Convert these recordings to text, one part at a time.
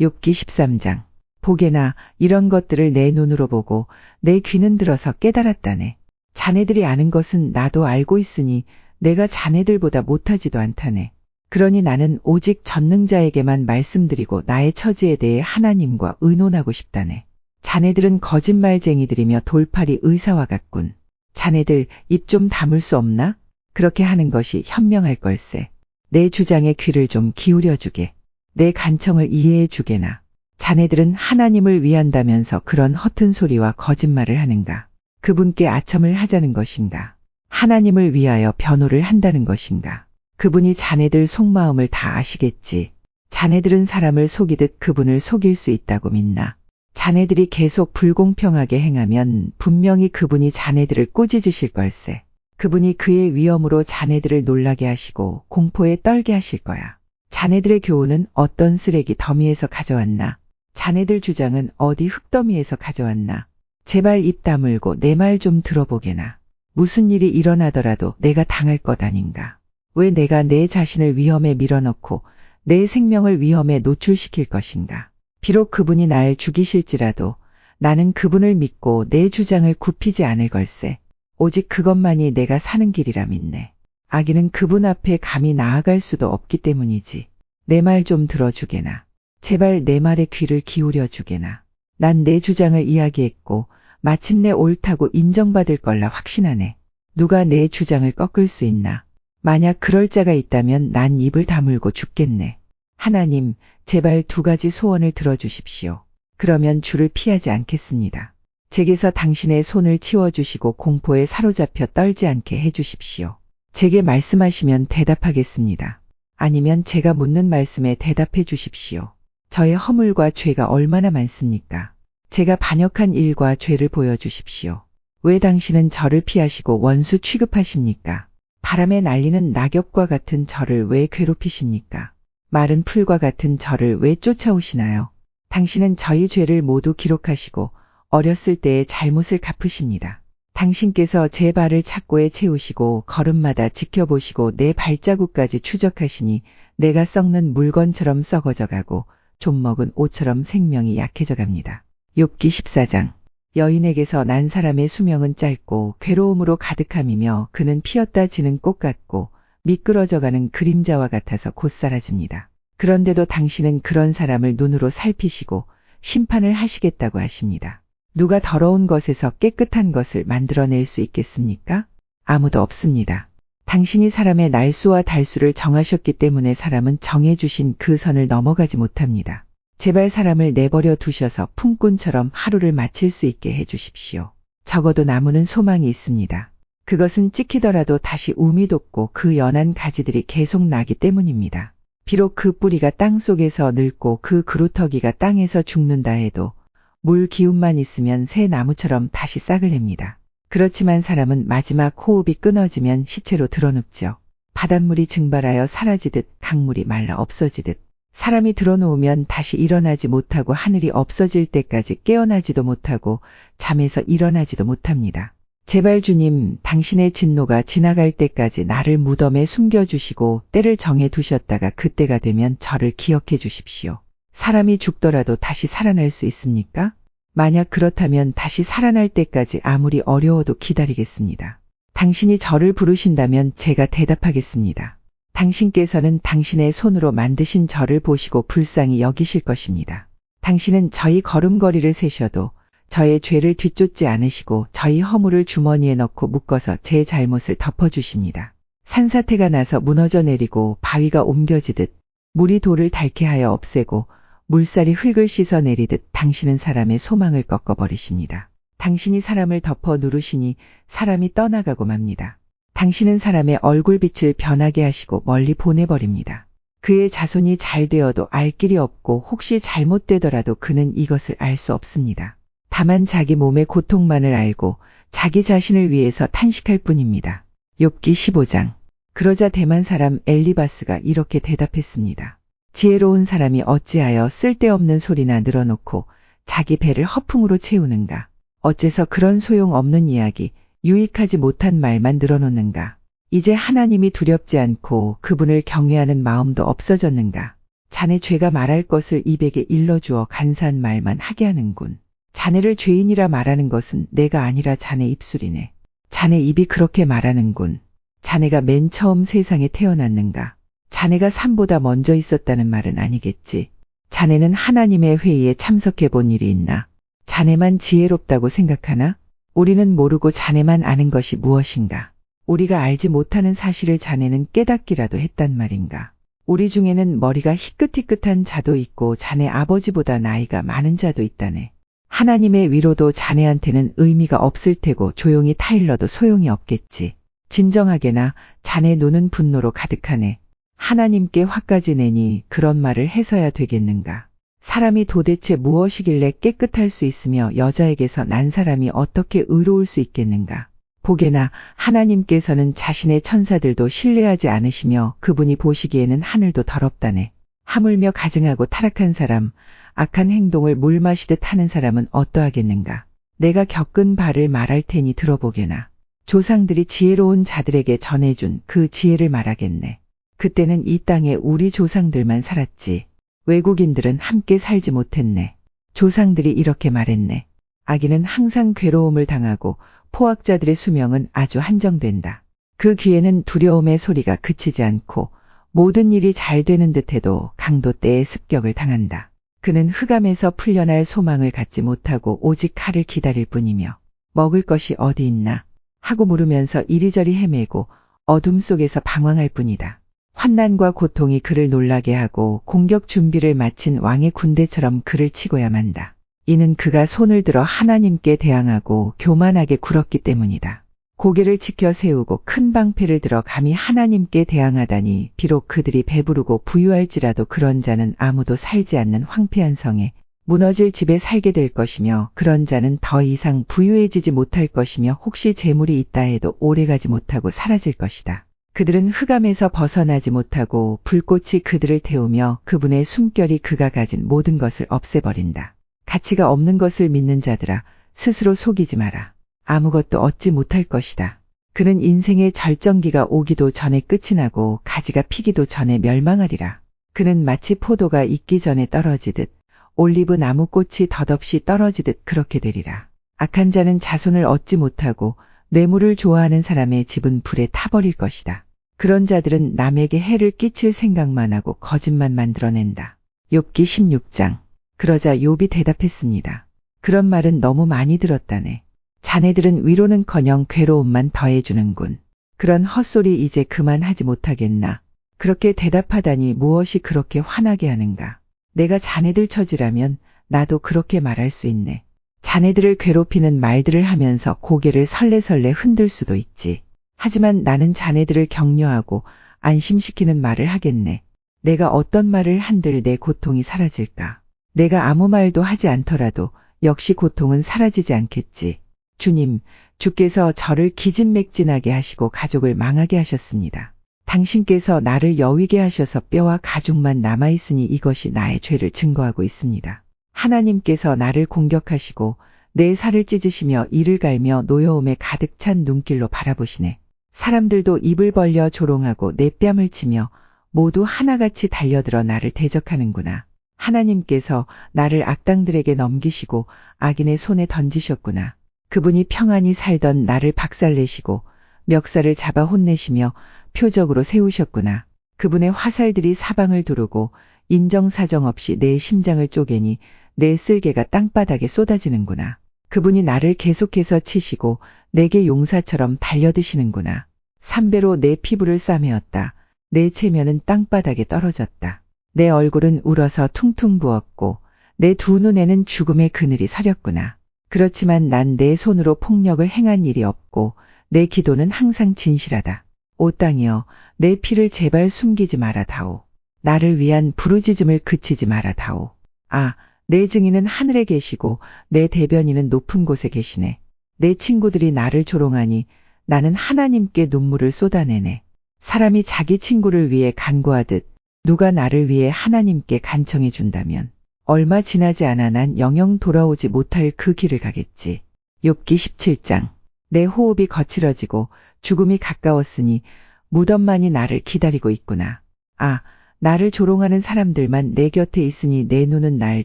욥기 13장. 보게나 이런 것들을 내 눈으로 보고 내 귀는 들어서 깨달았다네. 자네들이 아는 것은 나도 알고 있으니 내가 자네들보다 못하지도 않다네. 그러니 나는 오직 전능자에게만 말씀드리고 나의 처지에 대해 하나님과 의논하고 싶다네. 자네들은 거짓말쟁이들이며 돌팔이 의사와 같군. 자네들 입 좀 다물 수 없나? 그렇게 하는 것이 현명할 걸세. 내 주장에 귀를 좀 기울여 주게. 내 간청을 이해해 주게나. 자네들은 하나님을 위한다면서 그런 허튼 소리와 거짓말을 하는가? 그분께 아첨을 하자는 것인가? 하나님을 위하여 변호를 한다는 것인가? 그분이 자네들 속마음을 다 아시겠지. 자네들은 사람을 속이듯 그분을 속일 수 있다고 믿나? 자네들이 계속 불공평하게 행하면 분명히 그분이 자네들을 꾸짖으실 걸세. 그분이 그의 위엄으로 자네들을 놀라게 하시고 공포에 떨게 하실 거야. 자네들의 교훈은 어떤 쓰레기 더미에서 가져왔나? 자네들 주장은 어디 흙더미에서 가져왔나? 제발 입 다물고 내 말 좀 들어보게나. 무슨 일이 일어나더라도 내가 당할 것 아닌가? 왜 내가 내 자신을 위험에 밀어넣고 내 생명을 위험에 노출시킬 것인가? 비록 그분이 날 죽이실지라도 나는 그분을 믿고 내 주장을 굽히지 않을 걸세. 오직 그것만이 내가 사는 길이라 믿네. 악인은 그분 앞에 감히 나아갈 수도 없기 때문이지. 내 말 좀 들어주게나. 제발 내 말에 귀를 기울여 주게나. 난 내 주장을 이야기했고 마침내 옳다고 인정받을 걸라 확신하네. 누가 내 주장을 꺾을 수 있나? 만약 그럴 자가 있다면 난 입을 다물고 죽겠네. 하나님, 제발 2가지 소원을 들어주십시오. 그러면 주를 피하지 않겠습니다. 제게서 당신의 손을 치워주시고 공포에 사로잡혀 떨지 않게 해주십시오. 제게 말씀하시면 대답하겠습니다. 아니면 제가 묻는 말씀에 대답해 주십시오. 저의 허물과 죄가 얼마나 많습니까? 제가 반역한 일과 죄를 보여주십시오. 왜 당신은 저를 피하시고 원수 취급하십니까? 바람에 날리는 낙엽과 같은 저를 왜 괴롭히십니까? 마른 풀과 같은 저를 왜 쫓아오시나요? 당신은 저희 죄를 모두 기록하시고 어렸을 때의 잘못을 갚으십니다. 당신께서 제 발을 착고에 채우시고 걸음마다 지켜보시고 내 발자국까지 추적하시니 내가 썩는 물건처럼 썩어져 가고 좀 먹은 옷처럼 생명이 약해져 갑니다. 욥기 14장. 여인에게서 난 사람의 수명은 짧고 괴로움으로 가득함이며 그는 피었다 지는 꽃 같고 미끄러져가는 그림자와 같아서 곧 사라집니다. 그런데도 당신은 그런 사람을 눈으로 살피시고 심판을 하시겠다고 하십니다. 누가 더러운 것에서 깨끗한 것을 만들어낼 수 있겠습니까? 아무도 없습니다. 당신이 사람의 날수와 달수를 정하셨기 때문에 사람은 정해주신 그 선을 넘어가지 못합니다. 제발 사람을 내버려 두셔서 풍꾼처럼 하루를 마칠 수 있게 해주십시오. 적어도 나무는 소망이 있습니다. 그것은 찍히더라도 다시 움이 돋고 그 연한 가지들이 계속 나기 때문입니다. 비록 그 뿌리가 땅 속에서 늙고 그 그루터기가 땅에서 죽는다 해도 물 기운만 있으면 새 나무처럼 다시 싹을 냅니다. 그렇지만 사람은 마지막 호흡이 끊어지면 시체로 드러눕죠. 바닷물이 증발하여 사라지듯 강물이 말라 없어지듯 사람이 드러누우면 다시 일어나지 못하고 하늘이 없어질 때까지 깨어나지도 못하고 잠에서 일어나지도 못합니다. 제발 주님, 당신의 진노가 지나갈 때까지 나를 무덤에 숨겨주시고 때를 정해 두셨다가 그때가 되면 저를 기억해 주십시오. 사람이 죽더라도 다시 살아날 수 있습니까? 만약 그렇다면 다시 살아날 때까지 아무리 어려워도 기다리겠습니다. 당신이 저를 부르신다면 제가 대답하겠습니다. 당신께서는 당신의 손으로 만드신 저를 보시고 불쌍히 여기실 것입니다. 당신은 저희 걸음걸이를 세셔도 저의 죄를 뒤쫓지 않으시고 저희 허물을 주머니에 넣고 묶어서 제 잘못을 덮어주십니다. 산사태가 나서 무너져 내리고 바위가 옮겨지듯 물이 돌을 닳게 하여 없애고 물살이 흙을 씻어 내리듯 당신은 사람의 소망을 꺾어버리십니다. 당신이 사람을 덮어 누르시니 사람이 떠나가고 맙니다. 당신은 사람의 얼굴빛을 변하게 하시고 멀리 보내버립니다. 그의 자손이 잘 되어도 알 길이 없고 혹시 잘못되더라도 그는 이것을 알 수 없습니다. 다만 자기 몸의 고통만을 알고 자기 자신을 위해서 탄식할 뿐입니다. 욥기 15장. 그러자 대만 사람 엘리바스가 이렇게 대답했습니다. 지혜로운 사람이 어찌하여 쓸데없는 소리나 늘어놓고 자기 배를 허풍으로 채우는가? 어째서 그런 소용없는 이야기, 유익하지 못한 말만 늘어놓는가? 이제 하나님이 두렵지 않고 그분을 경외하는 마음도 없어졌는가? 자네 죄가 말할 것을 입에게 일러주어 간사한 말만 하게 하는군. 자네를 죄인이라 말하는 것은 내가 아니라 자네 입술이네. 자네 입이 그렇게 말하는군. 자네가 맨 처음 세상에 태어났는가? 자네가 삶보다 먼저 있었다는 말은 아니겠지. 자네는 하나님의 회의에 참석해 본 일이 있나? 자네만 지혜롭다고 생각하나? 우리는 모르고 자네만 아는 것이 무엇인가? 우리가 알지 못하는 사실을 자네는 깨닫기라도 했단 말인가? 우리 중에는 머리가 희끗희끗한 자도 있고 자네 아버지보다 나이가 많은 자도 있다네. 하나님의 위로도 자네한테는 의미가 없을 테고 조용히 타일러도 소용이 없겠지. 진정하게나 자네 눈은 분노로 가득하네. 하나님께 화까지 내니 그런 말을 해서야 되겠는가. 사람이 도대체 무엇이길래 깨끗할 수 있으며 여자에게서 난 사람이 어떻게 의로울 수 있겠는가. 보게나 하나님께서는 자신의 천사들도 신뢰하지 않으시며 그분이 보시기에는 하늘도 더럽다네. 하물며 가증하고 타락한 사람, 악한 행동을 물 마시듯 하는 사람은 어떠하겠는가. 내가 겪은 바를 말할 테니 들어보게나. 조상들이 지혜로운 자들에게 전해준 그 지혜를 말하겠네. 그때는 이 땅에 우리 조상들만 살았지. 외국인들은 함께 살지 못했네. 조상들이 이렇게 말했네. 아기는 항상 괴로움을 당하고 포악자들의 수명은 아주 한정된다. 그 귀에는 두려움의 소리가 그치지 않고 모든 일이 잘 되는 듯해도 강도 때의 습격을 당한다. 그는 흑암에서 풀려날 소망을 갖지 못하고 오직 칼을 기다릴 뿐이며 먹을 것이 어디 있나 하고 물으면서 이리저리 헤매고 어둠 속에서 방황할 뿐이다. 환난과 고통이 그를 놀라게 하고 공격 준비를 마친 왕의 군대처럼 그를 치고야 만다. 이는 그가 손을 들어 하나님께 대항하고 교만하게 굴었기 때문이다. 고개를 치켜 세우고 큰 방패를 들어 감히 하나님께 대항하다니 비록 그들이 배부르고 부유할지라도 그런 자는 아무도 살지 않는 황폐한 성에 무너질 집에 살게 될 것이며 그런 자는 더 이상 부유해지지 못할 것이며 혹시 재물이 있다 해도 오래가지 못하고 사라질 것이다. 그들은 흑암에서 벗어나지 못하고 불꽃이 그들을 태우며 그분의 숨결이 그가 가진 모든 것을 없애버린다. 가치가 없는 것을 믿는 자들아 스스로 속이지 마라. 아무것도 얻지 못할 것이다. 그는 인생의 절정기가 오기도 전에 끝이 나고 가지가 피기도 전에 멸망하리라. 그는 마치 포도가 익기 전에 떨어지듯 올리브 나무꽃이 덧없이 떨어지듯 그렇게 되리라. 악한 자는 자손을 얻지 못하고 뇌물을 좋아하는 사람의 집은 불에 타버릴 것이다. 그런 자들은 남에게 해를 끼칠 생각만 하고 거짓만 만들어낸다. 욥기 16장. 그러자 욥이 대답했습니다. 그런 말은 너무 많이 들었다네. 자네들은 위로는커녕 괴로움만 더해주는군. 그런 헛소리 이제 그만하지 못하겠나. 그렇게 대답하다니 무엇이 그렇게 화나게 하는가. 내가 자네들 처지라면 나도 그렇게 말할 수 있네. 자네들을 괴롭히는 말들을 하면서 고개를 설레설레 흔들 수도 있지. 하지만 나는 자네들을 격려하고 안심시키는 말을 하겠네. 내가 어떤 말을 한들 내 고통이 사라질까. 내가 아무 말도 하지 않더라도 역시 고통은 사라지지 않겠지. 주님, 주께서 저를 기진맥진하게 하시고 가족을 망하게 하셨습니다. 당신께서 나를 여위게 하셔서 뼈와 가죽만 남아있으니 이것이 나의 죄를 증거하고 있습니다. 하나님께서 나를 공격하시고 내 살을 찢으시며 이를 갈며 노여움에 가득 찬 눈길로 바라보시네. 사람들도 입을 벌려 조롱하고 내 뺨을 치며 모두 하나같이 달려들어 나를 대적하는구나. 하나님께서 나를 악당들에게 넘기시고 악인의 손에 던지셨구나. 그분이 평안히 살던 나를 박살내시고 멱살을 잡아 혼내시며 표적으로 세우셨구나. 그분의 화살들이 사방을 두르고 인정사정 없이 내 심장을 쪼개니 내 쓸개가 땅바닥에 쏟아지는구나. 그분이 나를 계속해서 치시고 내게 용사처럼 달려드시는구나. 삼배로 내 피부를 싸매었다. 내 체면은 땅바닥에 떨어졌다. 내 얼굴은 울어서 퉁퉁 부었고 내 두 눈에는 죽음의 그늘이 서렸구나. 그렇지만 난 내 손으로 폭력을 행한 일이 없고 내 기도는 항상 진실하다. 오 땅이여, 내 피를 제발 숨기지 말아다오. 나를 위한 부르짖음을 그치지 말아다오. 아, 내 증인은 하늘에 계시고 내 대변인은 높은 곳에 계시네. 내 친구들이 나를 조롱하니 나는 하나님께 눈물을 쏟아내네. 사람이 자기 친구를 위해 간구하듯 누가 나를 위해 하나님께 간청해 준다면 얼마 지나지 않아 난 영영 돌아오지 못할 그 길을 가겠지. 욥기 17장. 내 호흡이 거칠어지고 죽음이 가까웠으니 무덤만이 나를 기다리고 있구나. 아, 나를 조롱하는 사람들만 내 곁에 있으니 내 눈은 날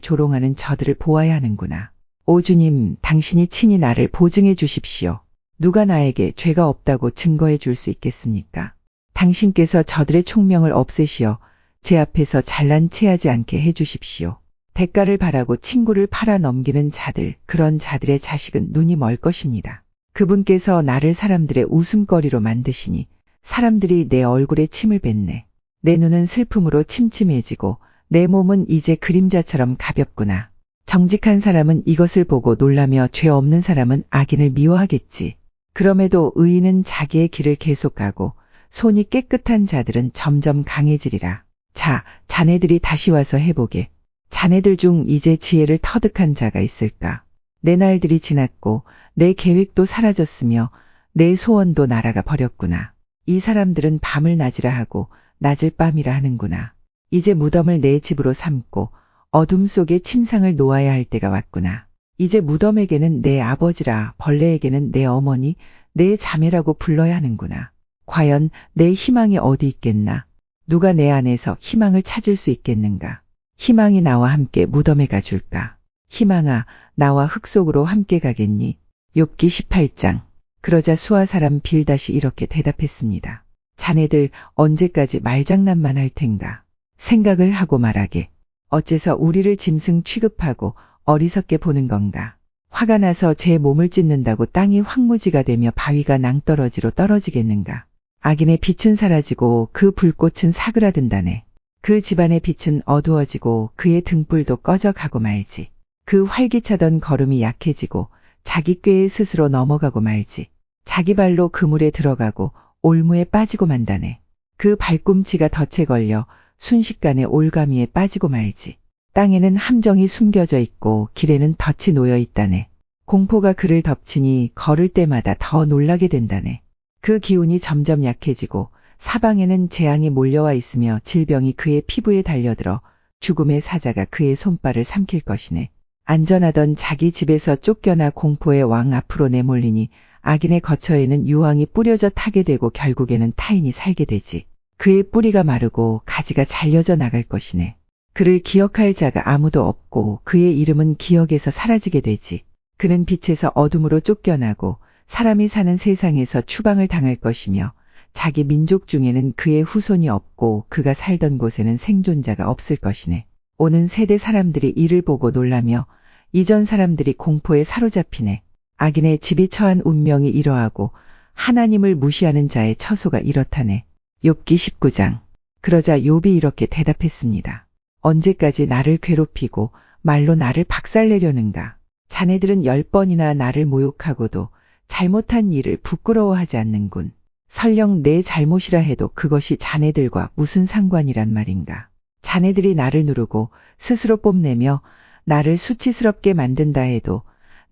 조롱하는 저들을 보아야 하는구나. 오 주님, 당신이 친히 나를 보증해 주십시오. 누가 나에게 죄가 없다고 증거해 줄 수 있겠습니까? 당신께서 저들의 총명을 없애시어 제 앞에서 잘난 체하지 않게 해 주십시오. 대가를 바라고 친구를 팔아 넘기는 자들, 그런 자들의 자식은 눈이 멀 것입니다. 그분께서 나를 사람들의 웃음거리로 만드시니 사람들이 내 얼굴에 침을 뱉네. 내 눈은 슬픔으로 침침해지고 내 몸은 이제 그림자처럼 가볍구나. 정직한 사람은 이것을 보고 놀라며 죄 없는 사람은 악인을 미워하겠지. 그럼에도 의인은 자기의 길을 계속 가고 손이 깨끗한 자들은 점점 강해지리라. 자, 자네들이 다시 와서 해보게. 자네들 중 이제 지혜를 터득한 자가 있을까? 내 날들이 지났고 내 계획도 사라졌으며 내 소원도 날아가 버렸구나. 이 사람들은 밤을 낮이라 하고 낮을 밤이라 하는구나. 이제 무덤을 내 집으로 삼고 어둠 속에 침상을 놓아야 할 때가 왔구나. 이제 무덤에게는 내 아버지라, 벌레에게는 내 어머니, 내 자매라고 불러야 하는구나. 과연 내 희망이 어디 있겠나? 누가 내 안에서 희망을 찾을 수 있겠는가? 희망이 나와 함께 무덤에 가줄까? 희망아, 나와 흙 속으로 함께 가겠니? 욥기 18장. 그러자 수아 사람 빌닷이 이렇게 대답했습니다. 자네들 언제까지 말장난만 할 텐가? 생각을 하고 말하게. 어째서 우리를 짐승 취급하고 어리석게 보는 건가? 화가 나서 제 몸을 찢는다고 땅이 황무지가 되며 바위가 낭떠러지로 떨어지겠는가? 악인의 빛은 사라지고 그 불꽃은 사그라든다네. 그 집안의 빛은 어두워지고 그의 등불도 꺼져가고 말지. 그 활기차던 걸음이 약해지고 자기 꾀에 스스로 넘어가고 말지. 자기 발로 그물에 들어가고 올무에 빠지고 만다네. 그 발꿈치가 덫에 걸려 순식간에 올가미에 빠지고 말지. 땅에는 함정이 숨겨져 있고 길에는 덫이 놓여 있다네. 공포가 그를 덮치니 걸을 때마다 더 놀라게 된다네. 그 기운이 점점 약해지고 사방에는 재앙이 몰려와 있으며 질병이 그의 피부에 달려들어 죽음의 사자가 그의 손발을 삼킬 것이네. 안전하던 자기 집에서 쫓겨나 공포의 왕 앞으로 내몰리니 악인의 거처에는 유황이 뿌려져 타게 되고 결국에는 타인이 살게 되지. 그의 뿌리가 마르고 가지가 잘려져 나갈 것이네. 그를 기억할 자가 아무도 없고 그의 이름은 기억에서 사라지게 되지. 그는 빛에서 어둠으로 쫓겨나고 사람이 사는 세상에서 추방을 당할 것이며 자기 민족 중에는 그의 후손이 없고 그가 살던 곳에는 생존자가 없을 것이네. 오는 세대 사람들이 이를 보고 놀라며 이전 사람들이 공포에 사로잡히네. 악인의 집이 처한 운명이 이러하고 하나님을 무시하는 자의 처소가 이렇다네. 욥기 19장. 그러자 욥이 이렇게 대답했습니다. 언제까지 나를 괴롭히고 말로 나를 박살내려는가? 자네들은 10번이나 나를 모욕하고도 잘못한 일을 부끄러워하지 않는군. 설령 내 잘못이라 해도 그것이 자네들과 무슨 상관이란 말인가? 자네들이 나를 누르고 스스로 뽐내며 나를 수치스럽게 만든다 해도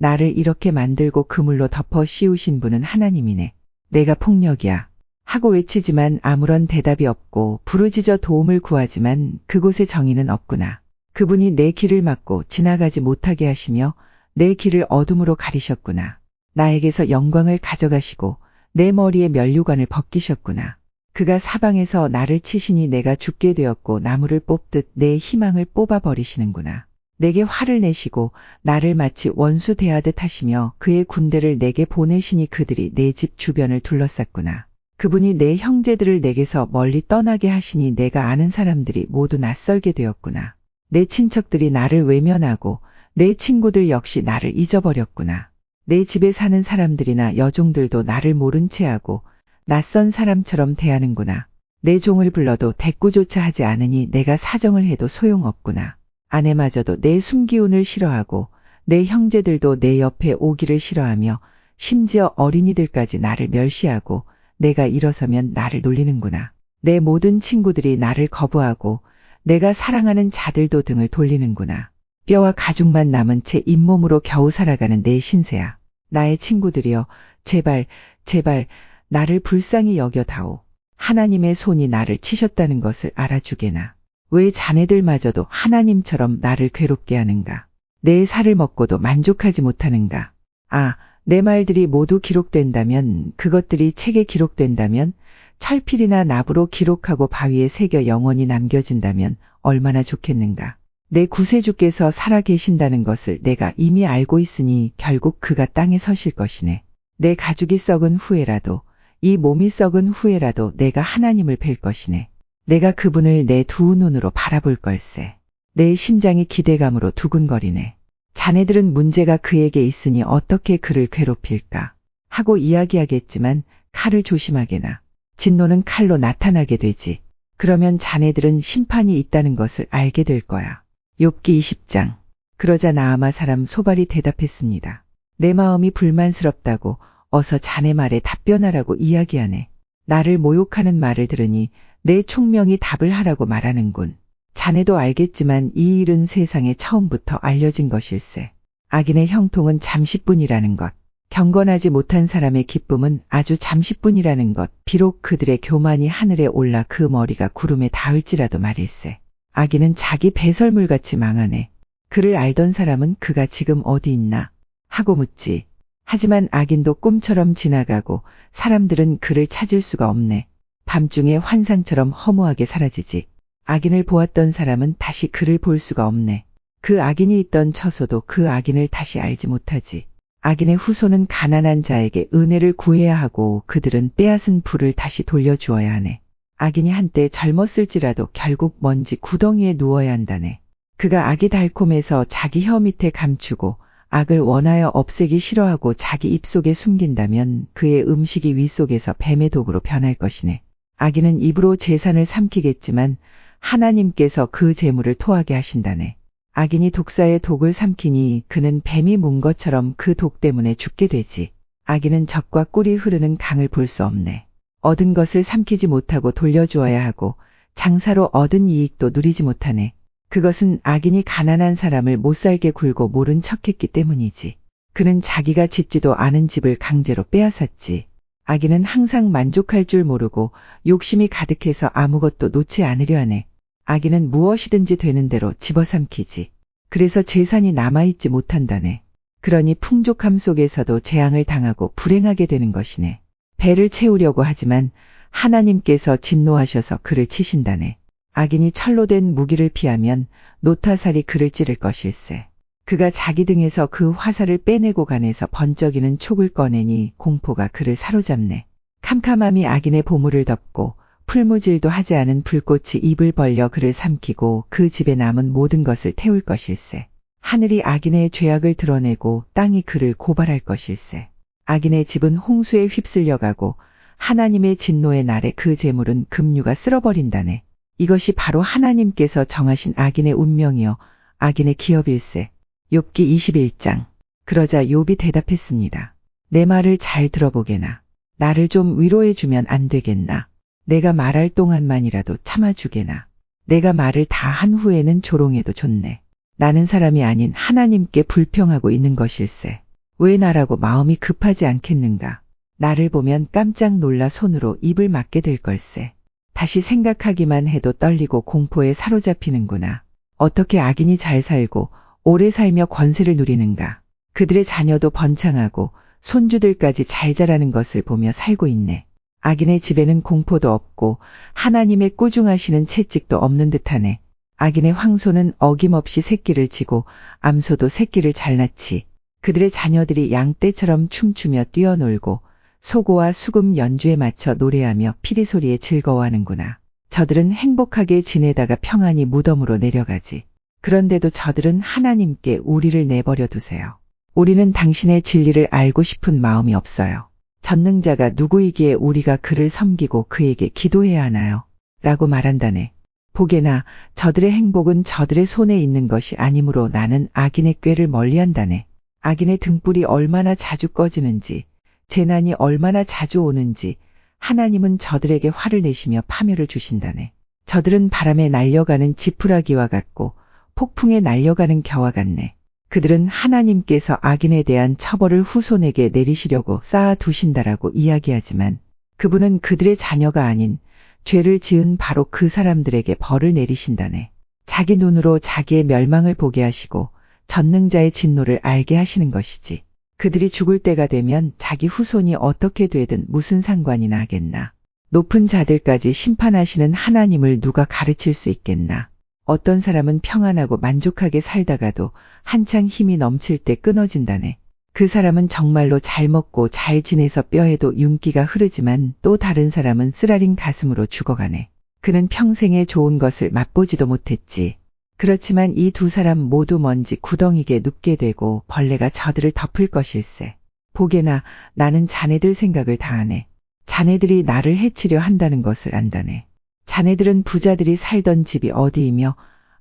나를 이렇게 만들고 그물로 덮어 씌우신 분은 하나님이네. 내가 폭력이야 하고 외치지만 아무런 대답이 없고 부르짖어 도움을 구하지만 그곳에 정의는 없구나. 그분이 내 길을 막고 지나가지 못하게 하시며 내 길을 어둠으로 가리셨구나. 나에게서 영광을 가져가시고 내 머리에 면류관을 벗기셨구나. 그가 사방에서 나를 치시니 내가 죽게 되었고 나무를 뽑듯 내 희망을 뽑아버리시는구나. 내게 화를 내시고 나를 마치 원수 대하듯 하시며 그의 군대를 내게 보내시니 그들이 내 집 주변을 둘러쌌구나. 그분이 내 형제들을 내게서 멀리 떠나게 하시니 내가 아는 사람들이 모두 낯설게 되었구나. 내 친척들이 나를 외면하고 내 친구들 역시 나를 잊어버렸구나. 내 집에 사는 사람들이나 여종들도 나를 모른 채 하고 낯선 사람처럼 대하는구나. 내 종을 불러도 대꾸조차 하지 않으니 내가 사정을 해도 소용없구나. 아내마저도 내 숨기운을 싫어하고 내 형제들도 내 옆에 오기를 싫어하며 심지어 어린이들까지 나를 멸시하고 내가 일어서면 나를 놀리는구나. 내 모든 친구들이 나를 거부하고 내가 사랑하는 자들도 등을 돌리는구나. 뼈와 가죽만 남은 채 잇몸으로 겨우 살아가는 내 신세야. 나의 친구들이여, 제발 나를 불쌍히 여겨다오. 하나님의 손이 나를 치셨다는 것을 알아주게나. 왜 자네들마저도 하나님처럼 나를 괴롭게 하는가? 내 살을 먹고도 만족하지 못하는가? 아, 내 말들이 모두 기록된다면, 그것들이 책에 기록된다면 철필이나 납으로 기록하고 바위에 새겨 영원히 남겨진다면 얼마나 좋겠는가. 내 구세주께서 살아 계신다는 것을 내가 이미 알고 있으니 결국 그가 땅에 서실 것이네. 내 가죽이 썩은 후에라도, 이 몸이 썩은 후에라도 내가 하나님을 뵐 것이네. 내가 그분을 내 두 눈으로 바라볼 걸세. 내 심장이 기대감으로 두근거리네. 자네들은 문제가 그에게 있으니 어떻게 그를 괴롭힐까 하고 이야기하겠지만 칼을 조심하게나. 진노는 칼로 나타나게 되지. 그러면 자네들은 심판이 있다는 것을 알게 될 거야. 욥기 20장. 그러자 나아마 사람 소발이 대답했습니다. 내 마음이 불만스럽다고 어서 자네 말에 답변하라고 이야기하네. 나를 모욕하는 말을 들으니 내 총명이 답을 하라고 말하는군. 자네도 알겠지만 이 일은 세상에 처음부터 알려진 것일세. 악인의 형통은 잠시뿐이라는 것. 경건하지 못한 사람의 기쁨은 아주 잠시뿐이라는 것. 비록 그들의 교만이 하늘에 올라 그 머리가 구름에 닿을지라도 말일세. 악인은 자기 배설물같이 망하네. 그를 알던 사람은 그가 지금 어디 있나 하고 묻지. 하지만 악인도 꿈처럼 지나가고 사람들은 그를 찾을 수가 없네. 밤중에 환상처럼 허무하게 사라지지. 악인을 보았던 사람은 다시 그를 볼 수가 없네. 그 악인이 있던 처소도 그 악인을 다시 알지 못하지. 악인의 후손은 가난한 자에게 은혜를 구해야 하고 그들은 빼앗은 부를 다시 돌려주어야 하네. 악인이 한때 젊었을지라도 결국 먼지 구덩이에 누워야 한다네. 그가 악이 달콤해서 자기 혀 밑에 감추고 악을 원하여 없애기 싫어하고 자기 입속에 숨긴다면 그의 음식이 윗속에서 뱀의 독으로 변할 것이네. 악인은 입으로 재산을 삼키겠지만 하나님께서 그 재물을 토하게 하신다네. 악인이 독사의 독을 삼키니 그는 뱀이 문 것처럼 그 독 때문에 죽게 되지. 악인은 적과 꿀이 흐르는 강을 볼 수 없네. 얻은 것을 삼키지 못하고 돌려주어야 하고 장사로 얻은 이익도 누리지 못하네. 그것은 악인이 가난한 사람을 못살게 굴고 모른 척했기 때문이지. 그는 자기가 짓지도 않은 집을 강제로 빼앗았지. 악인은 항상 만족할 줄 모르고 욕심이 가득해서 아무것도 놓지 않으려 하네. 악인은 무엇이든지 되는 대로 집어삼키지. 그래서 재산이 남아있지 못한다네. 그러니 풍족함 속에서도 재앙을 당하고 불행하게 되는 것이네. 배를 채우려고 하지만 하나님께서 진노하셔서 그를 치신다네. 악인이 철로 된 무기를 피하면 노타살이 그를 찌를 것일세. 그가 자기 등에서 그 화살을 빼내고 간에서 번쩍이는 촉을 꺼내니 공포가 그를 사로잡네. 캄캄함이 악인의 보물을 덮고 풀무질도 하지 않은 불꽃이 입을 벌려 그를 삼키고 그 집에 남은 모든 것을 태울 것일세. 하늘이 악인의 죄악을 드러내고 땅이 그를 고발할 것일세. 악인의 집은 홍수에 휩쓸려가고 하나님의 진노의 날에 그 재물은 급류가 쓸어버린다네. 이것이 바로 하나님께서 정하신 악인의 운명이요 악인의 기업일세. 욥기 21장. 그러자 욥이 대답했습니다. 내 말을 잘 들어보게나. 나를 좀 위로해주면 안 되겠나. 내가 말할 동안만이라도 참아주게나. 내가 말을 다 한 후에는 조롱해도 좋네. 나는 사람이 아닌 하나님께 불평하고 있는 것일세. 왜 나라고 마음이 급하지 않겠는가. 나를 보면 깜짝 놀라 손으로 입을 막게 될 걸세. 다시 생각하기만 해도 떨리고 공포에 사로잡히는구나. 어떻게 악인이 잘 살고 오래 살며 권세를 누리는가. 그들의 자녀도 번창하고 손주들까지 잘 자라는 것을 보며 살고 있네. 악인의 집에는 공포도 없고 하나님의 꾸중하시는 채찍도 없는 듯하네. 악인의 황소는 어김없이 새끼를 지고 암소도 새끼를 잘 낳지. 그들의 자녀들이 양떼처럼 춤추며 뛰어놀고 소고와 수금 연주에 맞춰 노래하며 피리소리에 즐거워하는구나. 저들은 행복하게 지내다가 평안히 무덤으로 내려가지. 그런데도 저들은 하나님께 우리를 내버려 두세요. 우리는 당신의 진리를 알고 싶은 마음이 없어요. 전능자가 누구이기에 우리가 그를 섬기고 그에게 기도해야 하나요? 라고 말한다네. 보게나 저들의 행복은 저들의 손에 있는 것이 아니므로 나는 악인의 꾀를 멀리한다네. 악인의 등불이 얼마나 자주 꺼지는지 재난이 얼마나 자주 오는지 하나님은 저들에게 화를 내시며 파멸을 주신다네. 저들은 바람에 날려가는 지푸라기와 같고 폭풍에 날려가는 겨와 같네. 그들은 하나님께서 악인에 대한 처벌을 후손에게 내리시려고 쌓아두신다라고 이야기하지만 그분은 그들의 자녀가 아닌 죄를 지은 바로 그 사람들에게 벌을 내리신다네. 자기 눈으로 자기의 멸망을 보게 하시고 전능자의 진노를 알게 하시는 것이지. 그들이 죽을 때가 되면 자기 후손이 어떻게 되든 무슨 상관이나 하겠나. 높은 자들까지 심판하시는 하나님을 누가 가르칠 수 있겠나. 어떤 사람은 평안하고 만족하게 살다가도 한창 힘이 넘칠 때 끊어진다네. 그 사람은 정말로 잘 먹고 잘 지내서 뼈에도 윤기가 흐르지만 또 다른 사람은 쓰라린 가슴으로 죽어가네. 그는 평생에 좋은 것을 맛보지도 못했지. 그렇지만 이 두 사람 모두 먼지 구덩이게 눕게 되고 벌레가 저들을 덮을 것일세. 보게나 나는 자네들 생각을 다하네. 자네들이 나를 해치려 한다는 것을 안다네. 자네들은 부자들이 살던 집이 어디이며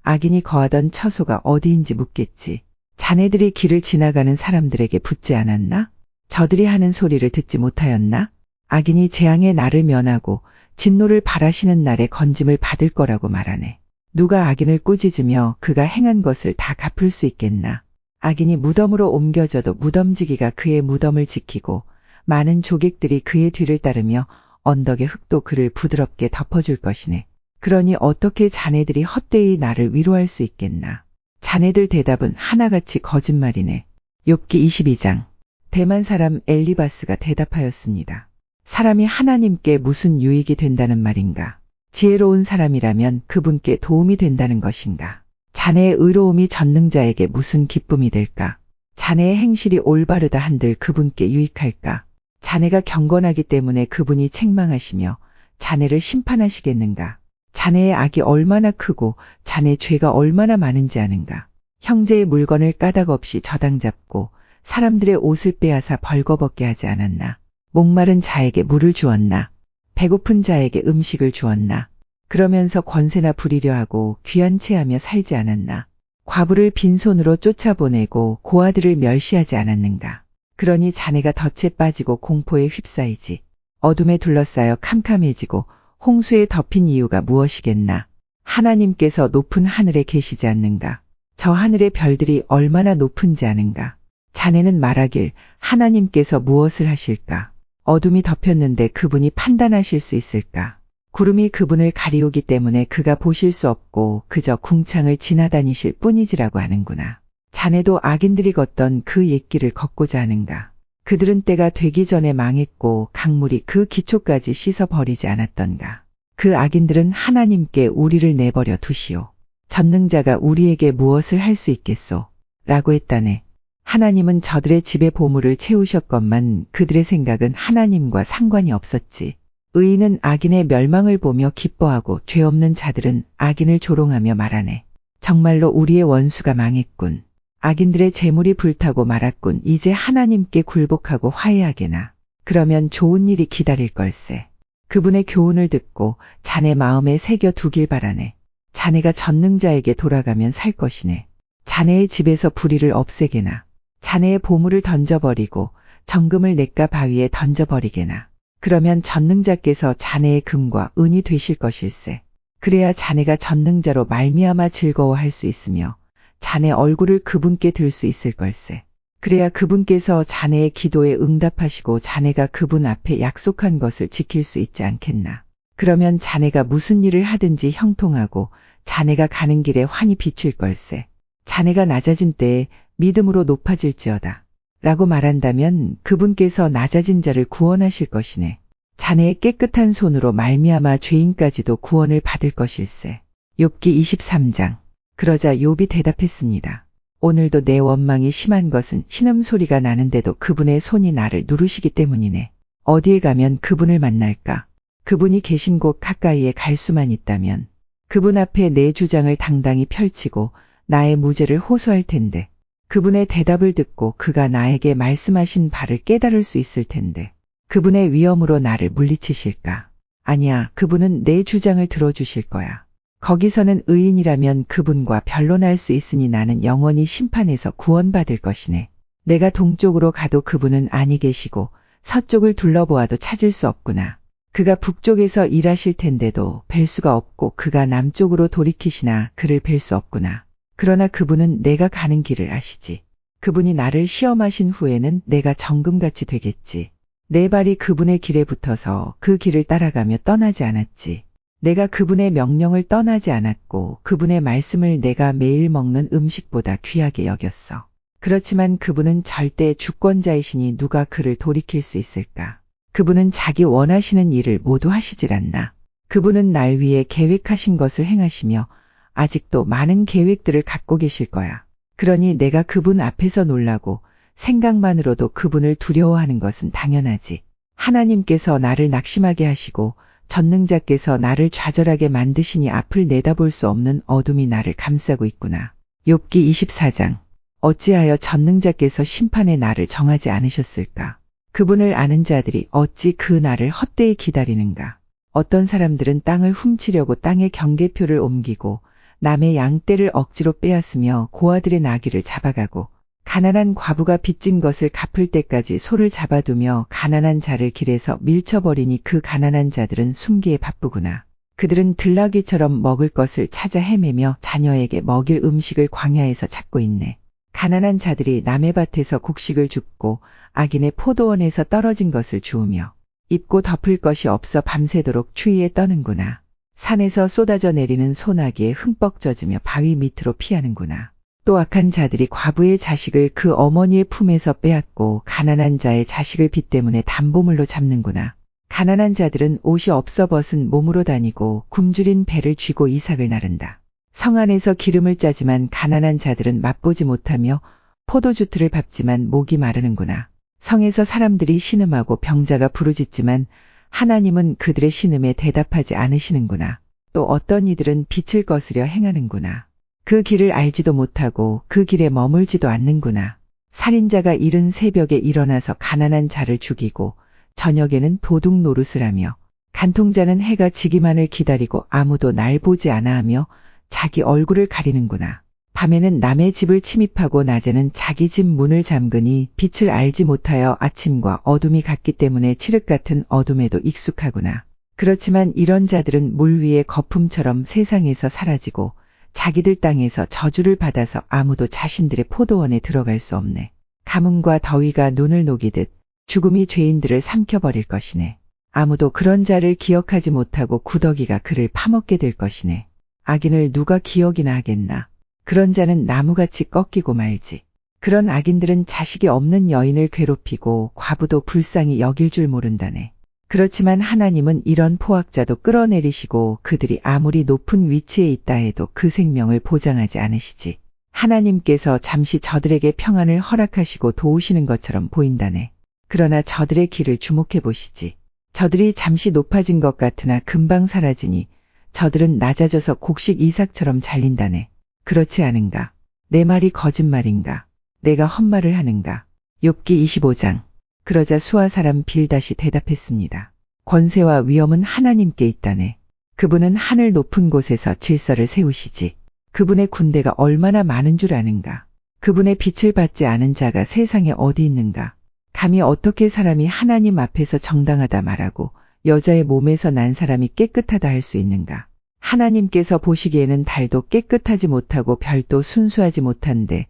악인이 거하던 처소가 어디인지 묻겠지. 자네들이 길을 지나가는 사람들에게 묻지 않았나? 저들이 하는 소리를 듣지 못하였나? 악인이 재앙의 날을 면하고 진노를 바라시는 날에 건짐을 받을 거라고 말하네. 누가 악인을 꾸짖으며 그가 행한 것을 다 갚을 수 있겠나? 악인이 무덤으로 옮겨져도 무덤지기가 그의 무덤을 지키고 많은 조객들이 그의 뒤를 따르며 언덕의 흙도 그를 부드럽게 덮어줄 것이네. 그러니 어떻게 자네들이 헛되이 나를 위로할 수 있겠나. 자네들 대답은 하나같이 거짓말이네. 욥기 22장. 대만 사람 엘리바스가 대답하였습니다. 사람이 하나님께 무슨 유익이 된다는 말인가? 지혜로운 사람이라면 그분께 도움이 된다는 것인가? 자네의 의로움이 전능자에게 무슨 기쁨이 될까? 자네의 행실이 올바르다 한들 그분께 유익할까? 자네가 경건하기 때문에 그분이 책망하시며 자네를 심판하시겠는가? 자네의 악이 얼마나 크고 자네의 죄가 얼마나 많은지 아는가? 형제의 물건을 까닭 없이 저당 잡고 사람들의 옷을 빼앗아 벌거벗게 하지 않았나? 목마른 자에게 물을 주었나? 배고픈 자에게 음식을 주었나? 그러면서 권세나 부리려 하고 귀한 체하며 살지 않았나? 과부를 빈손으로 쫓아보내고 고아들을 멸시하지 않았는가? 그러니 자네가 덫에 빠지고 공포에 휩싸이지. 어둠에 둘러싸여 캄캄해지고 홍수에 덮인 이유가 무엇이겠나? 하나님께서 높은 하늘에 계시지 않는가? 저 하늘의 별들이 얼마나 높은지 아는가? 자네는 말하길 하나님께서 무엇을 하실까? 어둠이 덮였는데 그분이 판단하실 수 있을까? 구름이 그분을 가리우기 때문에 그가 보실 수 없고 그저 궁창을 지나다니실 뿐이지라고 하는구나. 자네도 악인들이 걷던 그 옛길을 걷고자 하는가? 그들은 때가 되기 전에 망했고 강물이 그 기초까지 씻어버리지 않았던가? 그 악인들은 하나님께 우리를 내버려 두시오. 전능자가 우리에게 무엇을 할 수 있겠소? 라고 했다네. 하나님은 저들의 집에 보물을 채우셨건만 그들의 생각은 하나님과 상관이 없었지. 의인은 악인의 멸망을 보며 기뻐하고 죄 없는 자들은 악인을 조롱하며 말하네. 정말로 우리의 원수가 망했군. 악인들의 재물이 불타고 말았군. 이제 하나님께 굴복하고 화해하게나. 그러면 좋은 일이 기다릴 걸세. 그분의 교훈을 듣고 자네 마음에 새겨 두길 바라네. 자네가 전능자에게 돌아가면 살 것이네. 자네의 집에서 불의를 없애게나. 자네의 보물을 던져버리고 정금을 냇가 바위에 던져버리게나. 그러면 전능자께서 자네의 금과 은이 되실 것일세. 그래야 자네가 전능자로 말미암아 즐거워할 수 있으며 자네 얼굴을 그분께 들 수 있을 걸세. 그래야 그분께서 자네의 기도에 응답하시고 자네가 그분 앞에 약속한 것을 지킬 수 있지 않겠나. 그러면 자네가 무슨 일을 하든지 형통하고 자네가 가는 길에 환히 비칠 걸세. 자네가 낮아진 때에 믿음으로 높아질지어다. 라고 말한다면 그분께서 낮아진 자를 구원하실 것이네. 자네의 깨끗한 손으로 말미암아 죄인까지도 구원을 받을 것일세. 욥기 23장. 그러자 욥이 대답했습니다. 오늘도 내 원망이 심한 것은 신음소리가 나는데도 그분의 손이 나를 누르시기 때문이네. 어디에 가면 그분을 만날까? 그분이 계신 곳 가까이에 갈 수만 있다면 그분 앞에 내 주장을 당당히 펼치고 나의 무죄를 호소할 텐데 그분의 대답을 듣고 그가 나에게 말씀하신 바를 깨달을 수 있을 텐데 그분의 위엄으로 나를 물리치실까? 아니야, 그분은 내 주장을 들어주실 거야. 거기서는 의인이라면 그분과 변론할 수 있으니 나는 영원히 심판에서 구원받을 것이네. 내가 동쪽으로 가도 그분은 아니 계시고 서쪽을 둘러보아도 찾을 수 없구나. 그가 북쪽에서 일하실 텐데도 뵐 수가 없고 그가 남쪽으로 돌이키시나 그를 뵐 수 없구나. 그러나 그분은 내가 가는 길을 아시지. 그분이 나를 시험하신 후에는 내가 정금같이 되겠지. 내 발이 그분의 길에 붙어서 그 길을 따라가며 떠나지 않았지. 내가 그분의 명령을 떠나지 않았고 그분의 말씀을 내가 매일 먹는 음식보다 귀하게 여겼어. 그렇지만 그분은 절대 주권자이시니 누가 그를 돌이킬 수 있을까? 그분은 자기 원하시는 일을 모두 하시질 않나. 그분은 날 위해 계획하신 것을 행하시며 아직도 많은 계획들을 갖고 계실 거야. 그러니 내가 그분 앞에서 놀라고 생각만으로도 그분을 두려워하는 것은 당연하지. 하나님께서 나를 낙심하게 하시고 전능자께서 나를 좌절하게 만드시니 앞을 내다볼 수 없는 어둠이 나를 감싸고 있구나. 욥기 24장. 어찌하여 전능자께서 심판의 날을 정하지 않으셨을까? 그분을 아는 자들이 어찌 그 날을 헛되이 기다리는가? 어떤 사람들은 땅을 훔치려고 땅의 경계표를 옮기고 남의 양떼를 억지로 빼앗으며 고아들의 나귀를 잡아가고 가난한 과부가 빚진 것을 갚을 때까지 소를 잡아두며 가난한 자를 길에서 밀쳐버리니 그 가난한 자들은 숨기에 바쁘구나. 그들은 들나귀처럼 먹을 것을 찾아 헤매며 자녀에게 먹일 음식을 광야에서 찾고 있네. 가난한 자들이 남의 밭에서 곡식을 줍고 악인의 포도원에서 떨어진 것을 주우며 입고 덮을 것이 없어 밤새도록 추위에 떠는구나. 산에서 쏟아져 내리는 소나기에 흠뻑 젖으며 바위 밑으로 피하는구나. 또 악한 자들이 과부의 자식을 그 어머니의 품에서 빼앗고 가난한 자의 자식을 빚 때문에 담보물로 잡는구나. 가난한 자들은 옷이 없어 벗은 몸으로 다니고 굶주린 배를 쥐고 이삭을 나른다. 성 안에서 기름을 짜지만 가난한 자들은 맛보지 못하며 포도주틀을 밟지만 목이 마르는구나. 성에서 사람들이 신음하고 병자가 부르짖지만 하나님은 그들의 신음에 대답하지 않으시는구나. 또 어떤 이들은 빛을 거스려 행하는구나. 그 길을 알지도 못하고 그 길에 머물지도 않는구나. 살인자가 이른 새벽에 일어나서 가난한 자를 죽이고 저녁에는 도둑 노릇을 하며 간통자는 해가 지기만을 기다리고 아무도 날 보지 않아 하며 자기 얼굴을 가리는구나. 밤에는 남의 집을 침입하고 낮에는 자기 집 문을 잠그니 빛을 알지 못하여 아침과 어둠이 같기 때문에 칠흑 같은 어둠에도 익숙하구나. 그렇지만 이런 자들은 물 위의 거품처럼 세상에서 사라지고 자기들 땅에서 저주를 받아서 아무도 자신들의 포도원에 들어갈 수 없네. 가뭄과 더위가 눈을 녹이듯 죽음이 죄인들을 삼켜버릴 것이네. 아무도 그런 자를 기억하지 못하고 구더기가 그를 파먹게 될 것이네. 악인을 누가 기억이나 하겠나. 그런 자는 나무같이 꺾이고 말지. 그런 악인들은 자식이 없는 여인을 괴롭히고 과부도 불쌍히 여길 줄 모른다네. 그렇지만 하나님은 이런 포악자도 끌어내리시고 그들이 아무리 높은 위치에 있다 해도 그 생명을 보장하지 않으시지. 하나님께서 잠시 저들에게 평안을 허락하시고 도우시는 것처럼 보인다네. 그러나 저들의 길을 주목해 보시지. 저들이 잠시 높아진 것 같으나 금방 사라지니 저들은 낮아져서 곡식 이삭처럼 잘린다네. 그렇지 않은가? 내 말이 거짓말인가? 내가 헛말을 하는가? 욥기 25장. 그러자 수아 사람 빌닷이 대답했습니다. 권세와 위엄은 하나님께 있다네. 그분은 하늘 높은 곳에서 질서를 세우시지. 그분의 군대가 얼마나 많은 줄 아는가? 그분의 빛을 받지 않은 자가 세상에 어디 있는가? 감히 어떻게 사람이 하나님 앞에서 정당하다 말하고 여자의 몸에서 난 사람이 깨끗하다 할 수 있는가? 하나님께서 보시기에는 달도 깨끗하지 못하고 별도 순수하지 못한데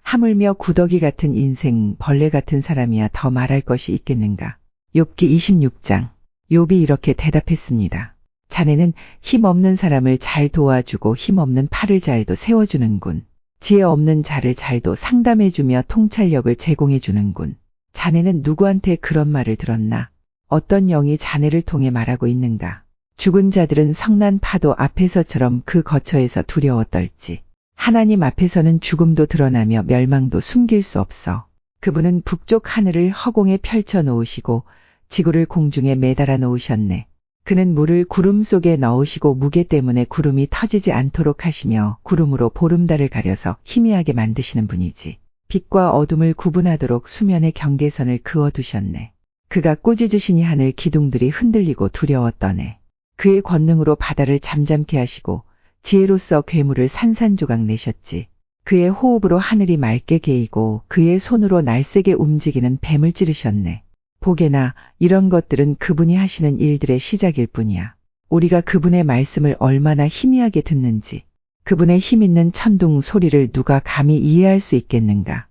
하물며 구더기 같은 인생, 벌레 같은 사람이야 더 말할 것이 있겠는가? 욥기 26장. 욥이 이렇게 대답했습니다. 자네는 힘없는 사람을 잘 도와주고 힘없는 팔을 잘도 세워주는군. 지혜 없는 자를 잘도 상담해주며 통찰력을 제공해주는군. 자네는 누구한테 그런 말을 들었나? 어떤 영이 자네를 통해 말하고 있는가? 죽은 자들은 성난 파도 앞에서처럼 그 거처에서 두려워 떨지. 하나님 앞에서는 죽음도 드러나며 멸망도 숨길 수 없어. 그분은 북쪽 하늘을 허공에 펼쳐 놓으시고 지구를 공중에 매달아 놓으셨네. 그는 물을 구름 속에 넣으시고 무게 때문에 구름이 터지지 않도록 하시며 구름으로 보름달을 가려서 희미하게 만드시는 분이지. 빛과 어둠을 구분하도록 수면의 경계선을 그어두셨네. 그가 꾸짖으시니 하늘 기둥들이 흔들리고 두려워 떠네. 그의 권능으로 바다를 잠잠케 하시고 지혜로서 괴물을 산산조각 내셨지. 그의 호흡으로 하늘이 맑게 개이고 그의 손으로 날쌔게 움직이는 뱀을 찌르셨네. 보게나 이런 것들은 그분이 하시는 일들의 시작일 뿐이야. 우리가 그분의 말씀을 얼마나 희미하게 듣는지, 그분의 힘있는 천둥 소리를 누가 감히 이해할 수 있겠는가.